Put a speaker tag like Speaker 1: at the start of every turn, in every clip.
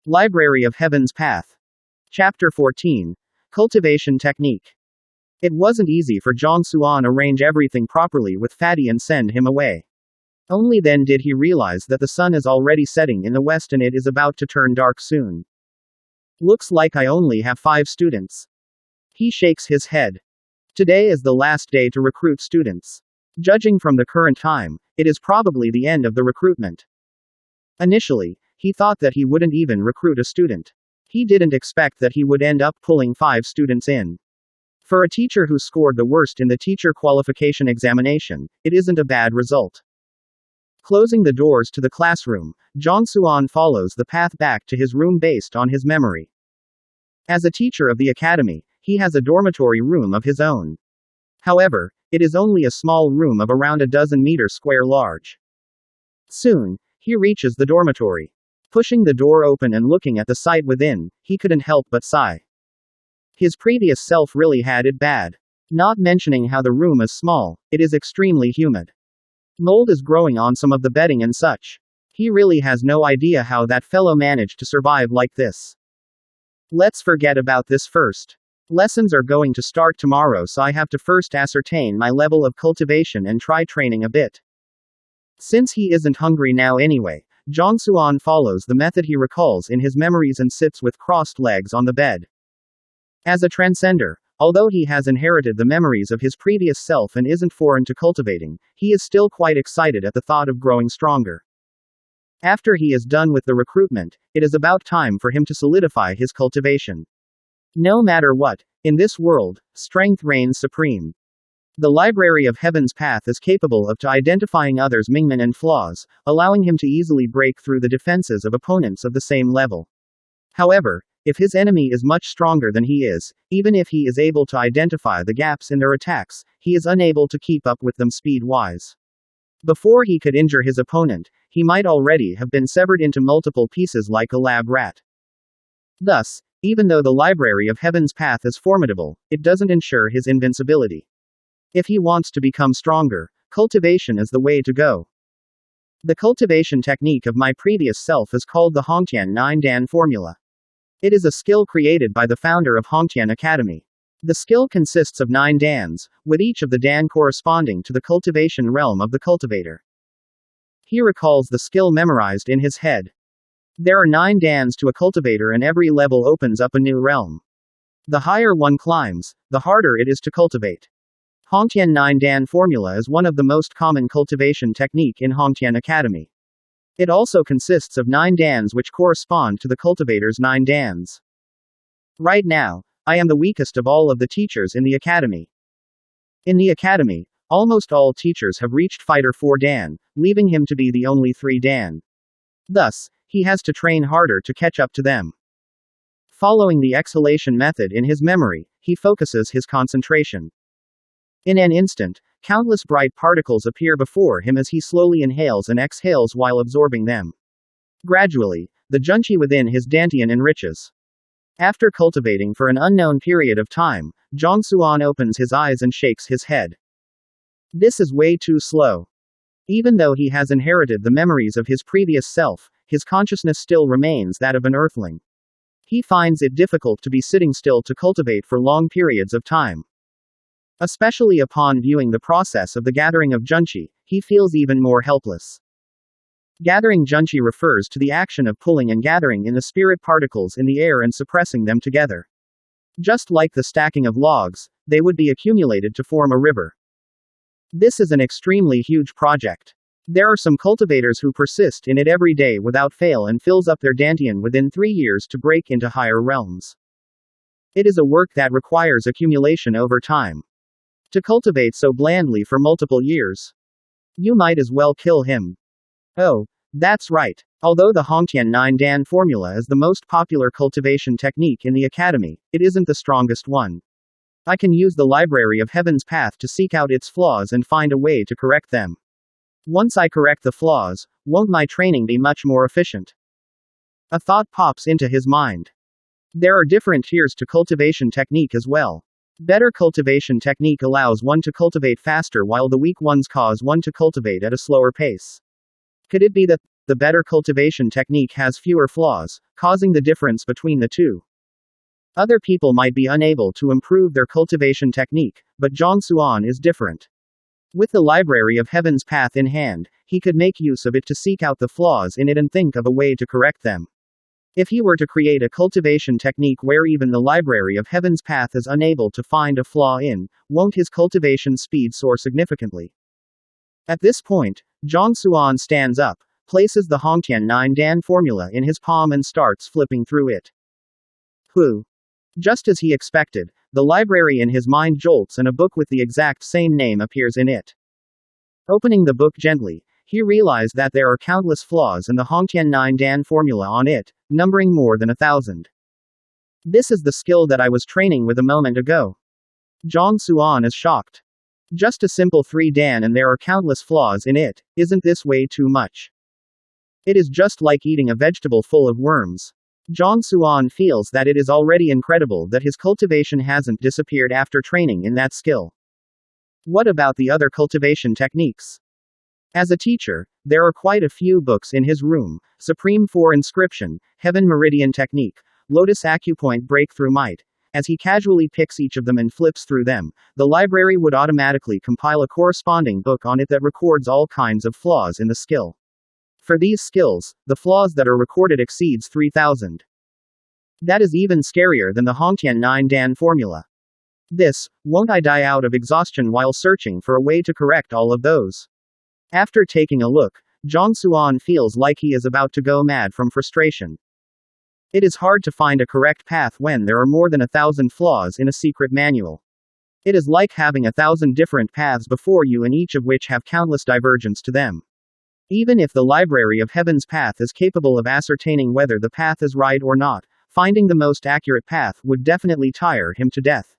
Speaker 1: Library of Heaven's Path. Chapter 14. Cultivation Technique. It wasn't easy for Zhang Xuan arrange everything properly with Fatty and send him away. Only then did he realize that the sun is already setting in the west and it is about to turn dark soon. Looks like I only have 5 students. He shakes his head. Today is the last day to recruit students. Judging from the current time, it is probably the end of the recruitment. Initially, he thought that he wouldn't even recruit a student. He didn't expect that he would end up pulling 5 students in. For a teacher who scored the worst in the teacher qualification examination, it isn't a bad result. Closing the doors to the classroom, Zhang Xuan follows the path back to his room based on his memory. As a teacher of the academy, he has a dormitory room of his own. However, it is only a small room of around a dozen meters square large. Soon, he reaches the dormitory. Pushing the door open and looking at the sight within, he couldn't help but sigh. His previous self really had it bad. Not mentioning how the room is small, it is extremely humid. Mold is growing on some of the bedding and such. He really has no idea how that fellow managed to survive like this. Let's forget about this first. Lessons are going to start tomorrow, so I have to first ascertain my level of cultivation and try training a bit. Since he isn't hungry now anyway, Zhang Xuan follows the method he recalls in his memories and sits with crossed legs on the bed. As a transcender, although he has inherited the memories of his previous self and isn't foreign to cultivating, he is still quite excited at the thought of growing stronger. After he is done with the recruitment, it is about time for him to solidify his cultivation. No matter what, in this world, strength reigns supreme. The Library of Heaven's Path is capable of identifying others' Mingmen and flaws, allowing him to easily break through the defenses of opponents of the same level. However, if his enemy is much stronger than he is, even if he is able to identify the gaps in their attacks, he is unable to keep up with them speed-wise. Before he could injure his opponent, he might already have been severed into multiple pieces like a lab rat. Thus, even though the Library of Heaven's Path is formidable, it doesn't ensure his invincibility. If he wants to become stronger, cultivation is the way to go. The cultivation technique of my previous self is called the Haotian 9-Dan formula. It is a skill created by the founder of Haotian Academy. The skill consists of 9 dans, with each of the dan corresponding to the cultivation realm of the cultivator. He recalls the skill memorized in his head. There are 9 dans to a cultivator and every level opens up a new realm. The higher one climbs, the harder it is to cultivate. Haotian 9-Dan formula is one of the most common cultivation technique in Haotian Academy. It also consists of 9 dans which correspond to the cultivator's 9 dans. Right now, I am the weakest of all of the teachers in the academy. In the academy, almost all teachers have reached Fighter 4 Dan, leaving him to be the only 3 Dan. Thus, he has to train harder to catch up to them. Following the exhalation method in his memory, he focuses his concentration. In an instant, countless bright particles appear before him as he slowly inhales and exhales while absorbing them. Gradually, the junchi within his dantian enriches. After cultivating for an unknown period of time, Zhang Xuan opens his eyes and shakes his head. This is way too slow. Even though he has inherited the memories of his previous self, his consciousness still remains that of an earthling. He finds it difficult to be sitting still to cultivate for long periods of time. Especially upon viewing the process of the gathering of junchi, he feels even more helpless. Gathering junchi refers to the action of pulling and gathering in the spirit particles in the air and suppressing them together. Just like the stacking of logs, they would be accumulated to form a river. This is an extremely huge project. There are some cultivators who persist in it every day without fail and fills up their dantian within 3 years to break into higher realms. It is a work that requires accumulation over time. To cultivate so blandly for multiple years, you might as well kill him. Oh, that's right. Although the Haotian 9-Dan formula is the most popular cultivation technique in the academy, it isn't the strongest one. I can use the Library of Heaven's Path to seek out its flaws and find a way to correct them. Once I correct the flaws, won't my training be much more efficient? A thought pops into his mind. There are different tiers to cultivation technique as well. Better cultivation technique allows one to cultivate faster while the weak ones cause one to cultivate at a slower pace. Could it be that the better cultivation technique has fewer flaws, causing the difference between the two. Other people might be unable to improve their cultivation technique, but Zhang Xuan is different. With the Library of Heaven's Path in hand, he could make use of it to seek out the flaws in it and think of a way to correct them. If he were to create a cultivation technique where even the Library of Heaven's Path is unable to find a flaw in, won't his cultivation speed soar significantly? At this point, Zhang Xuan stands up, places the Haotian 9 Dan formula in his palm and starts flipping through it. Whew! Just as he expected, the library in his mind jolts and a book with the exact same name appears in it. Opening the book gently, he realized that there are countless flaws in the Haotian 9 Dan formula on it, numbering more than 1,000. This is the skill that I was training with a moment ago. Zhang Xuan is shocked. Just a simple 3 Dan and there are countless flaws in it, isn't this way too much? It is just like eating a vegetable full of worms. Zhang Xuan feels that it is already incredible that his cultivation hasn't disappeared after training in that skill. What about the other cultivation techniques? As a teacher, there are quite a few books in his room: Supreme 4 Inscription, Heaven Meridian Technique, Lotus Acupoint Breakthrough Might. As he casually picks each of them and flips through them, the library would automatically compile a corresponding book on it that records all kinds of flaws in the skill. For these skills, the flaws that are recorded exceeds 3,000. That is even scarier than the Haotian 9 Dan formula. Won't I die out of exhaustion while searching for a way to correct all of those? After taking a look, Zhang Xuan feels like he is about to go mad from frustration. It is hard to find a correct path when there are more than 1,000 flaws in a secret manual. It is like having 1,000 different paths before you and each of which have countless divergence to them. Even if the Library of Heaven's Path is capable of ascertaining whether the path is right or not, finding the most accurate path would definitely tire him to death.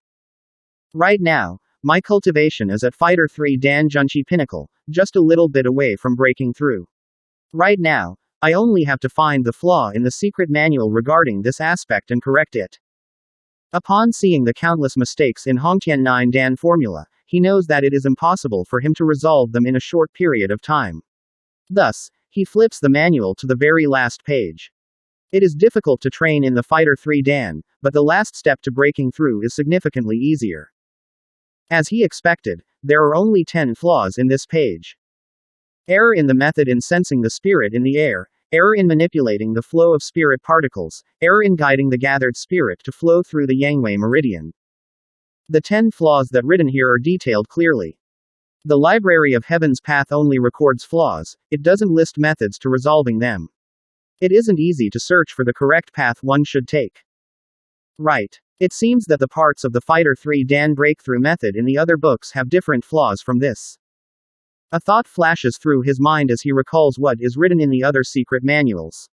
Speaker 1: Right now, my cultivation is at Fighter 3 Dan Junchi Pinnacle, just a little bit away from breaking through. Right now, I only have to find the flaw in the secret manual regarding this aspect and correct it. Upon seeing the countless mistakes in Haotian 9 Dan formula, he knows that it is impossible for him to resolve them in a short period of time. Thus, he flips the manual to the very last page. It is difficult to train in the Fighter 3 Dan, but the last step to breaking through is significantly easier. As he expected, there are only 10 flaws in this page. Error in the method in sensing the spirit in the air, error in manipulating the flow of spirit particles, error in guiding the gathered spirit to flow through the Yangwei meridian. The 10 flaws that written here are detailed clearly. The Library of Heaven's Path only records flaws, it doesn't list methods to resolving them. It isn't easy to search for the correct path one should take. Right. It seems that the parts of the Fighter 3 Dan breakthrough method in the other books have different flaws from this. A thought flashes through his mind as he recalls what is written in the other secret manuals.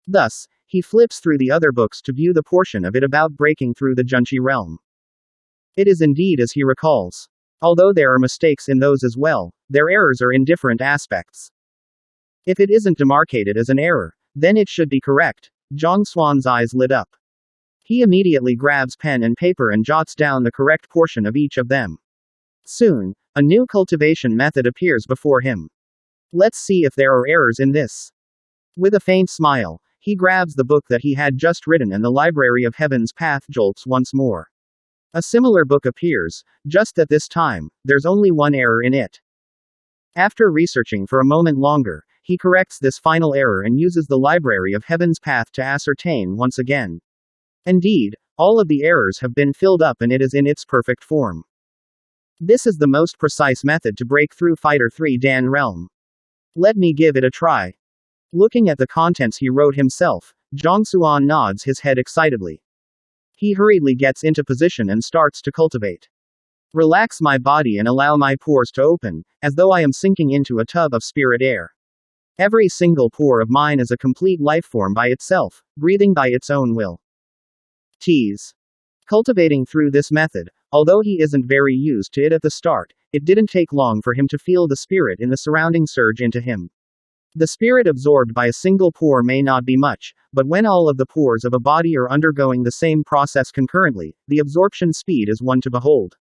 Speaker 1: Thus, he flips through the other books to view the portion of it about breaking through the Junchi realm. It is indeed as he recalls. Although there are mistakes in those as well, their errors are in different aspects. If it isn't demarcated as an error, then it should be correct. Zhang Xuan's eyes lit up. He immediately grabs pen and paper and jots down the correct portion of each of them. Soon, a new cultivation method appears before him. Let's see if there are errors in this. With a faint smile, he grabs the book that he had just written and the Library of Heaven's Path jolts once more. A similar book appears, just that this time, there's only one error in it. After researching for a moment longer, he corrects this final error and uses the Library of Heaven's Path to ascertain once again. Indeed, all of the errors have been filled up and it is in its perfect form. This is the most precise method to break through Fighter 3 Dan realm. Let me give it a try. Looking at the contents he wrote himself, Zhang Xuan nods his head excitedly. He hurriedly gets into position and starts to cultivate. Relax my body and allow my pores to open, as though I am sinking into a tub of spirit air. Every single pore of mine is a complete lifeform by itself, breathing by its own will. Tease. Cultivating through this method, although he isn't very used to it at the start, it didn't take long for him to feel the spirit in the surrounding surge into him. The spirit absorbed by a single pore may not be much, but when all of the pores of a body are undergoing the same process concurrently, the absorption speed is one to behold.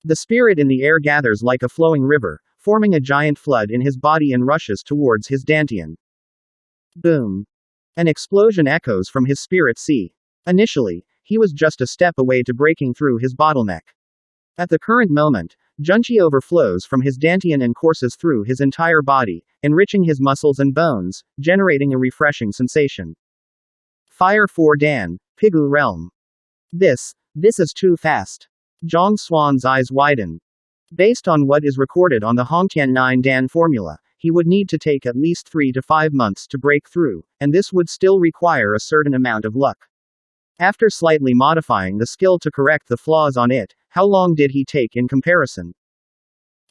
Speaker 1: The spirit in the air gathers like a flowing river, forming a giant flood in his body and rushes towards his dantian. Boom. An explosion echoes from his spirit sea. Initially, he was just a step away to breaking through his bottleneck. At the current moment, Junqi overflows from his dantian and courses through his entire body, enriching his muscles and bones, generating a refreshing sensation. Fire 4 Dan, Pigu Realm. This is too fast. Zhang Xuan's eyes widen. Based on what is recorded on the Haotian 9 Dan formula, he would need to take at least 3 to 5 months to break through, and this would still require a certain amount of luck. After slightly modifying the skill to correct the flaws on it, how long did he take in comparison?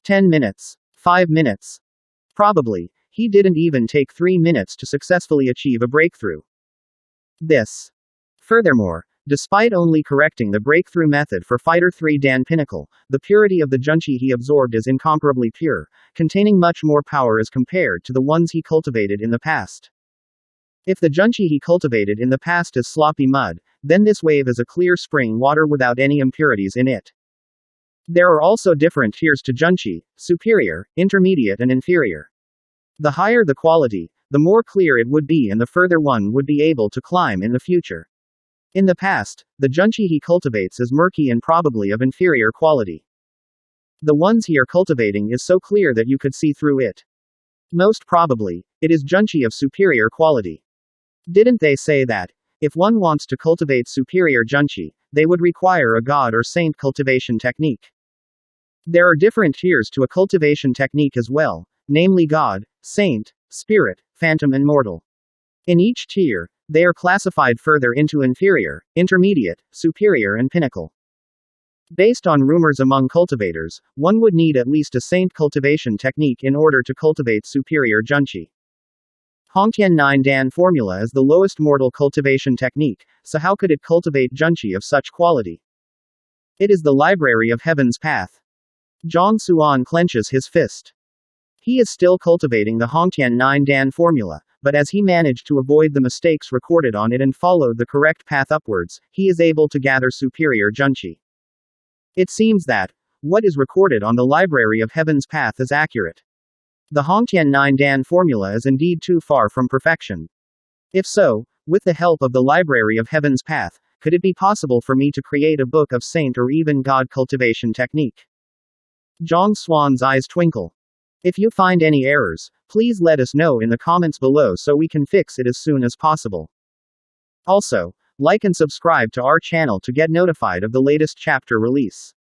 Speaker 1: 10 minutes. 5 minutes. Probably, he didn't even take 3 minutes to successfully achieve a breakthrough. Furthermore, despite only correcting the breakthrough method for Fighter 3 Dan Pinnacle, the purity of the Junqi he absorbed is incomparably pure, containing much more power as compared to the ones he cultivated in the past. If the Junqi he cultivated in the past is sloppy mud, then this wave is a clear spring water without any impurities in it. There are also different tiers to Junqi: superior, intermediate and inferior. The higher the quality, the more clear it would be and the further one would be able to climb in the future. In the past, the Junqi he cultivates is murky and probably of inferior quality. The ones he are cultivating is so clear that you could see through it. Most probably, it is Junqi of superior quality. Didn't they say that, if one wants to cultivate superior Junqi, they would require a god or saint cultivation technique? There are different tiers to a cultivation technique as well, namely god, saint, spirit, phantom and mortal. In each tier, they are classified further into inferior, intermediate, superior and pinnacle. Based on rumors among cultivators, one would need at least a saint cultivation technique in order to cultivate superior Junqi. Haotian 9 Dan formula is the lowest mortal cultivation technique, so how could it cultivate Junqi of such quality? It is the library of heaven's path. Zhang Xuan clenches his fist. He is still cultivating the Haotian 9 Dan formula, but as he managed to avoid the mistakes recorded on it and followed the correct path upwards, he is able to gather superior Junqi. It seems that what is recorded on the library of heaven's path is accurate. The Haotian 9 Dan formula is indeed too far from perfection. If so, with the help of the library of heaven's path, could it be possible for me to create a book of saint or even god cultivation technique? Zhang Xuan's eyes twinkle. If you find any errors, please let us know in the comments below so we can fix it as soon as possible. Also, like and subscribe to our channel to get notified of the latest chapter release.